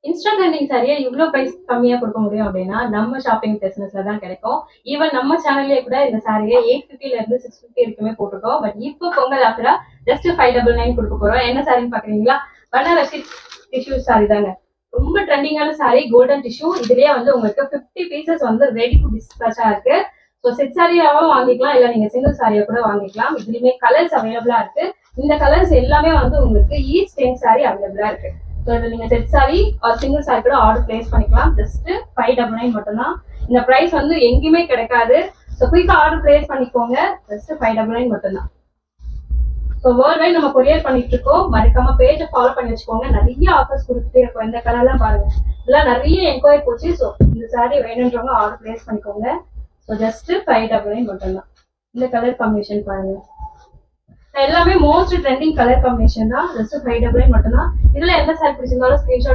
Insta trending சாரியை இவ்ளோ price கம்மியா குடுக்க முடியும் அப்டின்னா, நம்ம ஷாப்பிங் பிசினஸ்ல தான் கிடைக்கும். ஈவன் நம்ம சேனல்லயே கூட இந்த சாரிய 850ல இருந்து 650 வரைக்குமே போட்டுருக்கோம். பட் இப்போ பொங்கல் ஆஃபரா ஜஸ்ட் 599 குடுக்க போறோம். என்ன சாரின்னு பாக்குறீங்களா? பனாரசி டிஷ்யூ சாரி தாங்க. ரொம்ப ட்ரெண்டிங்கான சாரி கோல்டன் டிஷ்யூ. இதுலயே வந்து உங்களுக்கு 50 பீசஸ் வந்து ரெடி டு டிஸ்பேச்சா இருக்கு. ஸோ செட் சாரியாவும் வாங்கிக்கலாம், இல்ல நீங்க சிங்கிள் சாரியா கூட வாங்கிக்கலாம். இதுலயுமே கலர்ஸ் அவைலபிளா இருக்கு. இந்த கலர்ஸ் எல்லாமே வந்து உங்களுக்கு ஈச் 10 சாரி அவைலபிளா இருக்கு. ஸோ இதில் நீங்கள் செட் சாரி ஒரு சிங்கிள் சாரி கூட ஆர்டர் பிளேஸ் பண்ணிக்கலாம். ஜஸ்ட் 599 மட்டும்தான். இந்த ப்ரைஸ் வந்து எங்கேயுமே கிடைக்காது. ஸோ குயிக்காக ஆர்டர் பிளேஸ் பண்ணிக்கோங்க. ஜஸ்ட் 599 மட்டும்தான். ஸோ வேர்ல்ட் வைட் நம்ம கொரியர் பண்ணிட்டு இருக்கோம். மறக்காம பேஜை ஃபாலோ பண்ணி வச்சுக்கோங்க. நிறைய ஆஃபர்ஸ் கொடுத்துட்டே இருக்கோம். இந்த கலர்லாம் பாருங்க, இதெல்லாம் நிறைய என்கொயரி போச்சு. ஸோ இந்த சாரி வேணுன்றவங்க ஆர்டர் பிளேஸ் பண்ணிக்கோங்க. ஸோ ஜஸ்ட் 599 மட்டும்தான். இந்த கலர் காம்பினேஷன் பாருங்க, எல்லாமே மோஸ்ட் ட்ரெண்டிங் கலர் காம்பினேஷன் தான். ஜஸ்ட் 599 மட்டும்தான். இதுல எந்த சாரி பிடிச்சிருந்தாலும் ஸ்கிரீன்ஷாட்